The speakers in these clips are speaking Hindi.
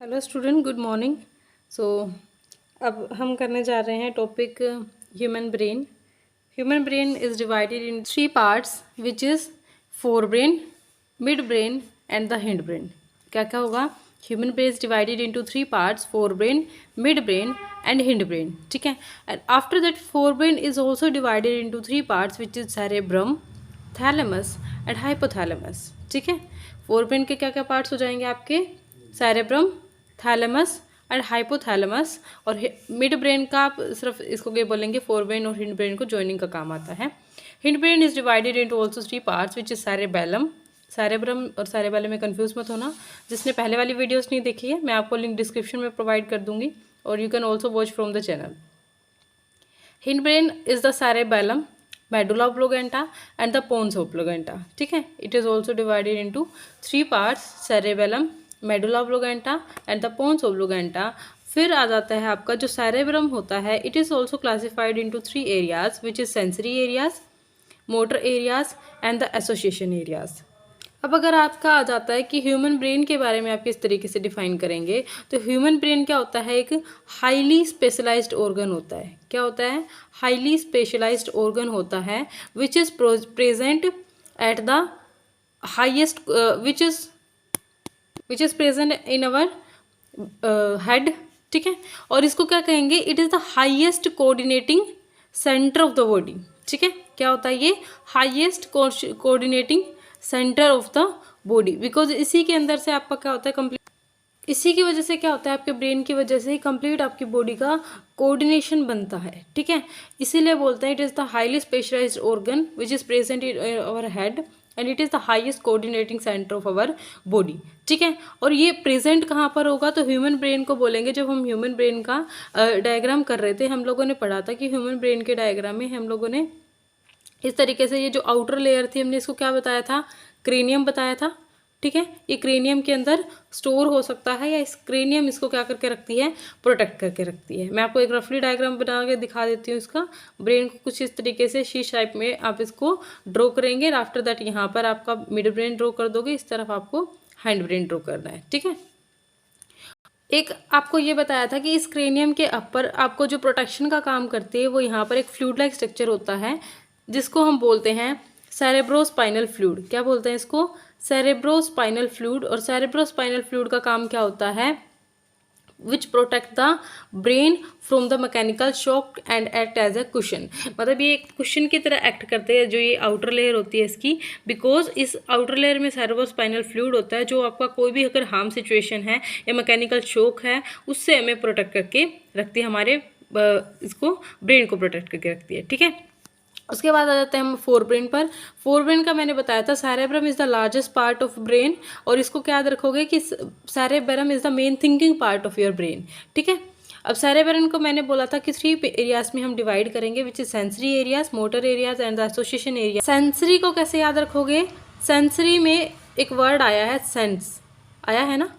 Hello student, good morning. So अब हम करने जा रहे हैं topic human brain. Human brain is divided in three parts which is forebrain, midbrain and the hindbrain. क्या क्या होगा? Human brain is divided into three parts, forebrain, midbrain and hindbrain. ठीक है। And after that forebrain is also divided into three parts which is cerebrum, thalamus and hypothalamus. ठीक है। फोर ब्रेन के क्या क्या पार्ट्स हो जाएंगे आपके? Cerebrum, thalamus and hypothalamus. और मिड ब्रेन का आप सिर्फ इसको क्या बोलेंगे? फोर ब्रेन और हिंड ब्रेन को जॉइनिंग का काम आता है। Hind brain is divided into also three parts which is cerebellum. Cerebrum और सेरेबेलम में कंफ्यूज मत होना। जिसने पहले वाली वीडियोस नहीं देखी है, मैं आपको लिंक डिस्क्रिप्शन में प्रोवाइड कर दूंगी और you can also watch from the channel. Hindbrain is the cerebellum, medulla oblongata and the pons oblongata. ठीक है। It is also divided into three parts, cerebellum, medulla oblongata and the pons oblongata. फिर आ जाता है आपका जो सेरेब्रम होता है, it is also classified into three areas which is sensory areas, motor areas and the association areas. अब अगर आपका आ जाता है कि ह्यूमन ब्रेन के बारे में आप किस तरीके से डिफाइन करेंगे, तो ह्यूमन ब्रेन क्या होता है? एक हाईली स्पेशलाइज्ड ऑर्गन होता है। क्या होता है? हाईली स्पेशलाइज्ड ऑर्गन होता है विच is present at the highest which is present in our head. ठीक है। और इसको क्या कहेंगे? It is the highest coordinating centre of the body. ठीक है। क्या होता है ये? Highest coordinating centre of the body, because इसी के अंदर से आपका क्या होता है? कंप्लीट इसी की वजह से क्या होता है? आपके ब्रेन की वजह से ही कंप्लीट आपकी बॉडी का कोऑर्डिनेशन बनता है। ठीक है। इसीलिए बोलते हैं it is the highly specialised organ which is present in our head and it is the highest coordinating centre of our body. ठीक है। और ये प्रेजेंट कहाँ पर होगा? तो ह्यूमन ब्रेन को बोलेंगे। जब हम ह्यूमन ब्रेन का डायग्राम कर रहे थे, हम लोगों ने पढ़ा था कि ह्यूमन ब्रेन के डायग्राम में हम लोगों ने इस तरीके से ये जो आउटर लेयर थी, हमने इसको क्या बताया था? क्रेनियम बताया था। ठीक है। ये क्रेनियम के अंदर स्टोर हो सकता है या इस क्रेनियम इसको क्या करके रखती है? प्रोटेक्ट करके रखती है। मैं आपको एक रफली डायग्राम बना के दिखा देती हूँ इसका। ब्रेन को कुछ इस तरीके से शी शेप में आप इसको ड्रॉ करेंगे। आफ्टर दैट यहाँ पर आपका मिड ब्रेन ड्रॉ कर दोगे, इस तरफ आपको हैंड ब्रेन ड्रॉ करना है। ठीक है। एक आपको ये बताया था कि इस क्रेनियम के अपर आपको जो प्रोटेक्शन का काम करती है, वो यहाँ पर एक फ्लूइड लाइक स्ट्रक्चर होता है जिसको हम बोलते हैं सेरेब्रोस्पाइनल फ्लूइड। क्या बोलते हैं इसको? Cerebrospinal fluid. और सेरेब्रोस्पाइनल फ्लूइड का काम क्या होता है? Which protect the brain from the mechanical shock and act as a cushion. मतलब ये कुशन की तरह एक्ट करते हैं जो ये आउटर लेयर होती है इसकी, बिकॉज इस आउटर लेयर में सेरेब्रोस्पाइनल फ्लूइड होता है जो आपका कोई भी अगर हार्म सिचुएशन है या मैकेनिकल शॉक है, उससे हमें प्रोटेक्ट करके रखती है, हमारे इसको ब्रेन को प्रोटेक्ट करके रखती है। ठीक है। उसके बाद आ जाते हैं हम फोर ब्रेन पर। फोर ब्रेन का मैंने बताया था cerebrum is the largest part of brain, और इसको क्या याद रखोगे कि cerebrum is the main thinking part of your brain. ठीक है। अब सेरेब्रम को मैंने बोला था कि थ्री एरियाज में हम डिवाइड करेंगे which is sensory areas, motor areas and the association area. Sensory को कैसे याद रखोगे? सेंसरी में एक वर्ड आया है सेंस, आया है ना?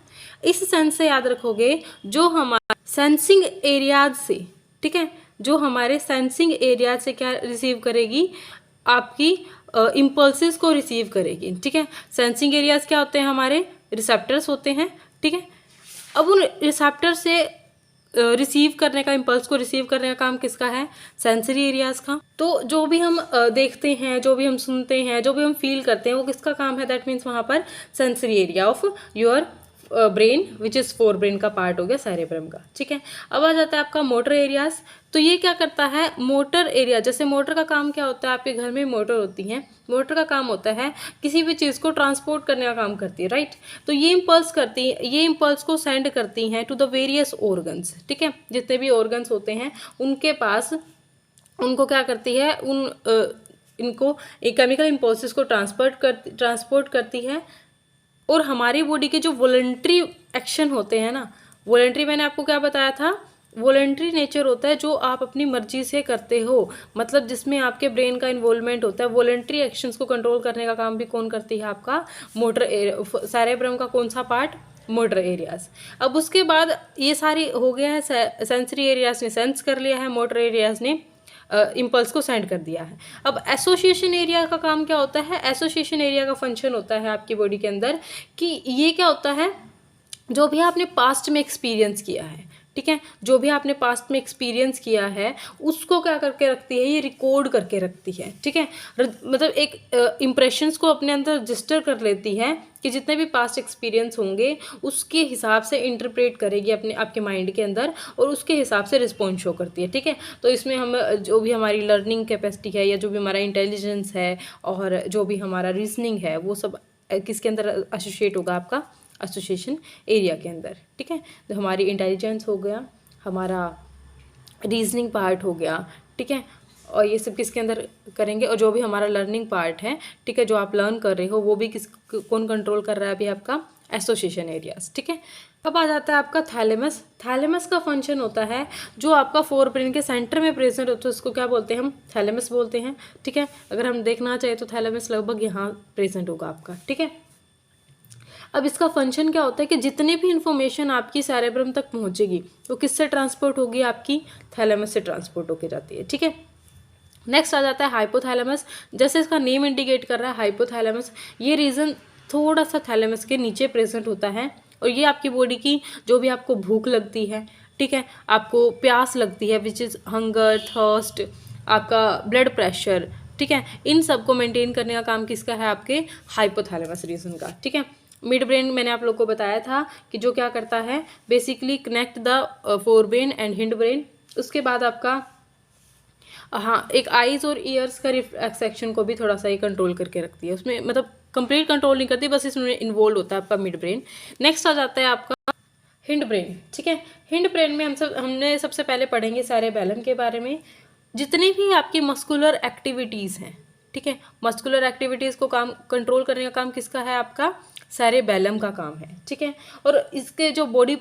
इस सेंस से याद रखोगे जो हमारे सेंसिंग एरियाज से, ठीक है, जो हमारे सेंसिंग एरिया से क्या रिसीव करेगी? आपकी इम्पल्सेस को रिसीव करेगी। ठीक है। सेंसिंग एरियाज क्या होते हैं? हमारे रिसेप्टर्स होते हैं। ठीक है। अब उन रिसेप्टर से रिसीव करने का, इम्पल्स को रिसीव करने का काम किसका है? सेंसरी एरियाज का। तो जो भी हम देखते हैं, जो भी हम सुनते हैं, जो भी हम फील करते हैं, वो किसका काम है? दैट मीन्स वहाँ पर sensory area of your brain which is fore brain का पार्ट हो गया सेरेब्रम का। ठीक है। अब आ जाता है आपका मोटर एरियाज। तो ये क्या करता है? मोटर एरिया, जैसे मोटर का काम क्या होता है? आपके घर में मोटर होती हैं, मोटर का काम होता है किसी भी चीज़ को ट्रांसपोर्ट करने का काम करती है, राइट? तो ये इम्पल्स को सेंड करती हैं टू द वेरियस ऑर्गन्स। ठीक है। जितने भी ऑर्गन्स होते हैं उनके पास, उनको क्या करती है? इनको केमिकल इम्पल्सेस को ट्रांसपोर्ट करती है। और हमारी बॉडी के जो वॉलंटरी एक्शन होते हैं ना, वॉलंटरी मैंने आपको क्या बताया था? वॉलंटरी नेचर होता है जो आप अपनी मर्जी से करते हो, मतलब जिसमें आपके ब्रेन का इन्वॉल्वमेंट होता है। वॉलंटरी एक्शंस को कंट्रोल करने का काम भी कौन करती है? आपका मोटर सेरेब्रम का कौन सा पार्ट? Motor areas. अब उसके बाद ये सारी हो गया है, सेंसरी एरियाज ने सेंस कर लिया है, मोटर एरियाज ने इम्पल्स को सेंड कर दिया है। अब एसोसिएशन एरिया का काम क्या होता है? एसोसिएशन एरिया का फंक्शन होता है आपकी बॉडी के अंदर कि ये क्या होता है? जो भी आपने पास्ट में एक्सपीरियंस किया है, ठीक है, जो भी आपने पास्ट में एक्सपीरियंस किया है उसको क्या करके रखती है, ये रिकॉर्ड करके रखती है, ठीक है। मतलब एक इम्प्रेशंस को अपने अंदर रजिस्टर कर लेती है कि जितने भी पास्ट एक्सपीरियंस होंगे उसके हिसाब से इंटरप्रेट करेगी अपने आपके माइंड के अंदर, और उसके हिसाब से रिस्पॉन्स शो करती है, ठीक है। तो इसमें हम जो भी हमारी लर्निंग कैपेसिटी है, या जो भी हमारा इंटेलिजेंस है, और जो भी हमारा रीजनिंग है, वो सब किसके अंदर एसोसिएट होगा, आपका एसोसिएशन एरिया के अंदर, ठीक है। तो हमारी इंटेलिजेंस हो गया, हमारा रीजनिंग पार्ट हो गया, ठीक है, और ये सब किसके अंदर करेंगे, और जो भी हमारा लर्निंग पार्ट है, ठीक है, जो आप लर्न कर रहे हो वो भी कौन कंट्रोल कर रहा है, अभी आपका एसोसिएशन एरियाज, ठीक है। अब आ जाता है आपका थैलेमस। थैलेमस का फंक्शन होता है जो आपका फोर ब्रेन के सेंटर में प्रेजेंट होता है, उसको क्या बोलते हैं, हम थैलेमस बोलते हैं, ठीक है। अगर हम देखना चाहें तो थैलेमस लगभग यहाँ प्रेजेंट होगा आपका, ठीक है। अब इसका फंक्शन क्या होता है कि जितनी भी इंफॉर्मेशन आपकी सेरेब्रम तक पहुंचेगी वो किससे ट्रांसपोर्ट होगी, आपकी थैलेमस से ट्रांसपोर्ट होकर जाती है, ठीक है। नेक्स्ट आ जाता है हाइपोथैलेमस। जैसे इसका नेम इंडिकेट कर रहा है हाइपोथैलेमस, ये रीजन थोड़ा सा थैलेमस के नीचे प्रेजेंट होता है, और ये आपकी बॉडी की जो भी आपको भूख लगती है, ठीक है, आपको प्यास लगती है, विच इज़ हंगर, थर्स्ट, आपका ब्लड प्रेशर, ठीक है, इन सब को मेंटेन करने का काम किसका है, आपके हाइपोथैलेमस रीजन का, ठीक है। मिड ब्रेन मैंने आप लोग को बताया था कि जो क्या करता है, basically connect the fore brain and hind brain. उसके बाद आपका हाँ, एक आईज और ईयर्स का रिफ्लेक्स एक्शन को भी थोड़ा सा ही कंट्रोल करके रखती है, उसमें मतलब कंप्लीट कंट्रोल नहीं करती, बस इसमें इन्वॉल्व होता है आपका मिड ब्रेन। नेक्स्ट आ जाता है आपका हिंड ब्रेन, ठीक है। हिंड ब्रेन में हमने सबसे पहले पढ़ेंगे सेरेबेलम के बारे में। जितनी भी आपकी मस्कुलर एक्टिविटीज़ हैं, ठीक है, मस्कुलर एक्टिविटीज़ को काम कंट्रोल करने का काम किसका है, आपका सेरेबेलम का काम है, ठीक है। और इसके जो बॉडी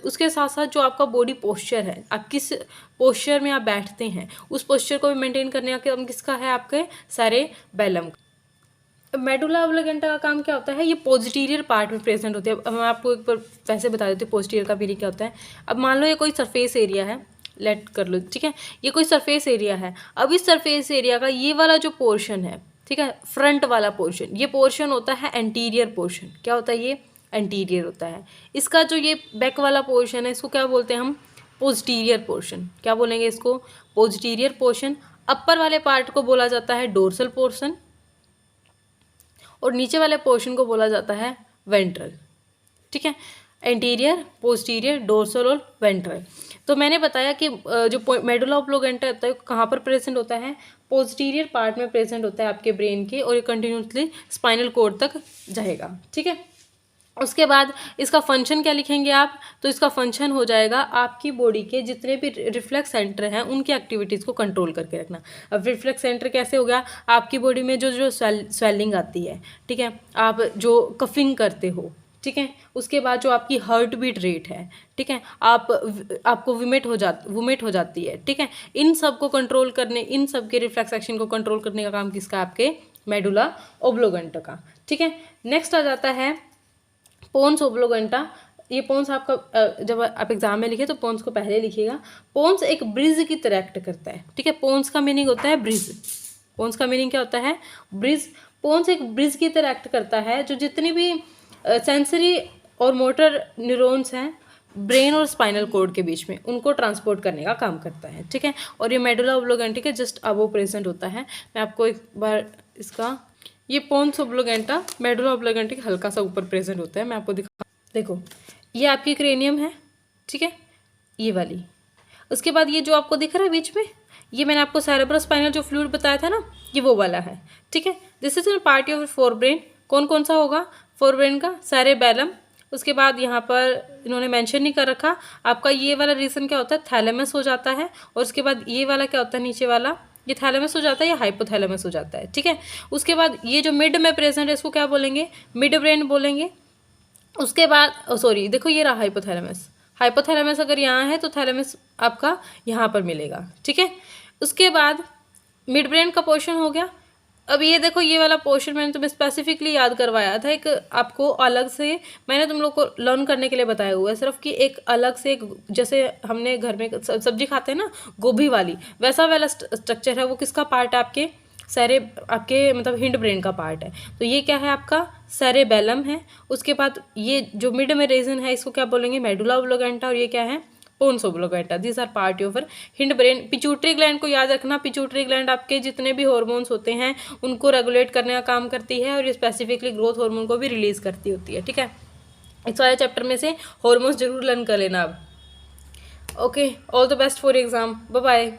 उसके साथ साथ जो आपका बॉडी पोस्चर है, आप किस पोस्चर में आप बैठते हैं, उस पोस्चर को भी मेंटेन करने का काम किसका है, आपके सेरेबेलम का। मेडुला ऑब्लिगेंटा का काम क्या होता है, ये पोस्टीरियर पार्ट में प्रेजेंट होती है। अब मैं आपको एक बार वैसे बता देती हूँ पोस्टीरियर का मीनिंग क्या होता है। अब मान लो ये कोई सरफेस एरिया है, लेट कर लो, ठीक है, ये कोई सरफेस एरिया है। अब इस सरफेस एरिया का ये वाला जो पोर्शन है, ठीक है, फ्रंट वाला पोर्शन, ये पोर्शन होता है एंटीरियर पोर्शन। क्या होता है, ये एंटीरियर होता है। इसका जो ये बैक वाला पोर्शन है, इसको क्या बोलते हैं हम, पोस्टीरियर पोर्शन। क्या बोलेंगे इसको, पोस्टीरियर पोर्शन। अपर वाले पार्ट को बोला जाता है डोर्सल पोर्शन, और नीचे वाले पोर्शन को बोला जाता है वेंट्रल, ठीक है। एंटीरियर, पोस्टीरियर, डोर्सल और वेंट्रल। तो मैंने बताया कि जो मेडुला ऑब्लिगेंटा होता है कहाँ पर प्रेजेंट होता है, पोस्टीरियर पार्ट में प्रेजेंट होता है आपके ब्रेन के, और ये कंटिन्यूसली स्पाइनल कॉर्ड तक जाएगा, ठीक है। उसके बाद इसका फंक्शन क्या लिखेंगे आप, तो इसका फंक्शन हो जाएगा आपकी बॉडी के जितने भी रिफ्लेक्स सेंटर हैं उनकी एक्टिविटीज़ को कंट्रोल करके रखना। अब रिफ्लेक्स सेंटर कैसे हो गया, आपकी बॉडी में जो जो स्वेलिंग आती है, ठीक है, आप जो कफिंग करते हो, ठीक है, उसके बाद जो आपकी हार्ट बीट रेट है, ठीक है, आपको वुमिट हो जाती है, ठीक है, इन सब को कंट्रोल करने, इन सब के रिफ्लेक्स एक्शन को कंट्रोल करने का काम किसका, आपके मेडुला ऑब्लिगेंटा का, ठीक है। नेक्स्ट आ जाता है पोन्स ओब्लिगेंटा। ये पोन्स आपका जब आप एग्जाम में लिखे तो पोन्स को पहले लिखिएगा। पोन्स एक ब्रिज की तरह एक्ट करता है, ठीक है, पोन्स का मीनिंग होता है ब्रिज। पोन्स का मीनिंग क्या होता है, ब्रिज। पोन्स एक ब्रिज की तरह एक्ट करता है, जो जितनी भी सेंसरी और मोटर न्यूरॉन्स हैं ब्रेन और स्पाइनल कॉर्ड के बीच में, उनको ट्रांसपोर्ट करने का काम करता है, ठीक है। और ये मेडुला ऑब्लिगेंटा के जस्ट अबव प्रेजेंट होता है। मैं आपको एक बार इसका, ये पोन्स ओब्लिगेंटा मेडुला ऑब्लिगेंटा के हल्का सा ऊपर प्रेजेंट होता है, मैं आपको देखो, ये आपकी क्रेनियम है, ठीक है, ये वाली। उसके बाद ये जो आपको दिख रहा है बीच में, ये मैंने आपको सेरेब्रोस्पाइनल जो फ्लूइड बताया था ना, ये वो वाला है, ठीक है। This is part of fore brain. कौन कौन सा होगा फोर ब्रेन का, सेरेबेलम। उसके बाद यहाँ पर इन्होंने मेंशन नहीं कर रखा, आपका ये वाला रीजन क्या होता है, थैलेमस हो जाता है। और उसके बाद ये वाला क्या होता है, नीचे वाला, ये थैलेमस हो जाता है या हाइपोथैलेमस हो जाता है, ठीक है। उसके बाद ये जो मिड में प्रेजेंट है इसको क्या बोलेंगे, मिड ब्रेन बोलेंगे। उसके बाद सॉरी, देखो ये रहा हाइपोथैलेमस। हाइपोथैलेमस अगर यहाँ है तो थैलेमस आपका यहाँ पर मिलेगा, ठीक है। उसके बाद मिड ब्रेन का पोर्शन हो गया। अब ये देखो, ये वाला पोर्शन मैंने तुम्हें स्पेसिफिकली याद करवाया था, एक आपको अलग से मैंने तुम लोग को लर्न करने के लिए बताया हुआ है सिर्फ, कि एक अलग से, एक जैसे हमने घर में सब्जी खाते हैं ना गोभी वाली, वैसा वाला स्ट्रक्चर है वो, किसका पार्ट है, आपके सेरे आपके मतलब हिंड ब्रेन का पार्ट है। तो ये क्या है आपका सेरेबेलम है। उसके बाद ये जो मिड में रीजन है इसको क्या बोलेंगे मेडुला ओब्लोगेंटा, और ये क्या है pons oblongata. This are part of hindbrain. Pituitary gland को याद रखना, पिट्यूटरी ग्लैंड आपके जितने भी हॉर्मोन्स होते हैं उनको रेगुलेट करने का काम करती है, और ये स्पेसिफिकली ग्रोथ हार्मोन को भी रिलीज करती होती है। ठीक है, इस वाले चैप्टर में से हॉर्मोन्स जरूर लर्न कर लेना अब। Okay, all the best for exam, bye bye.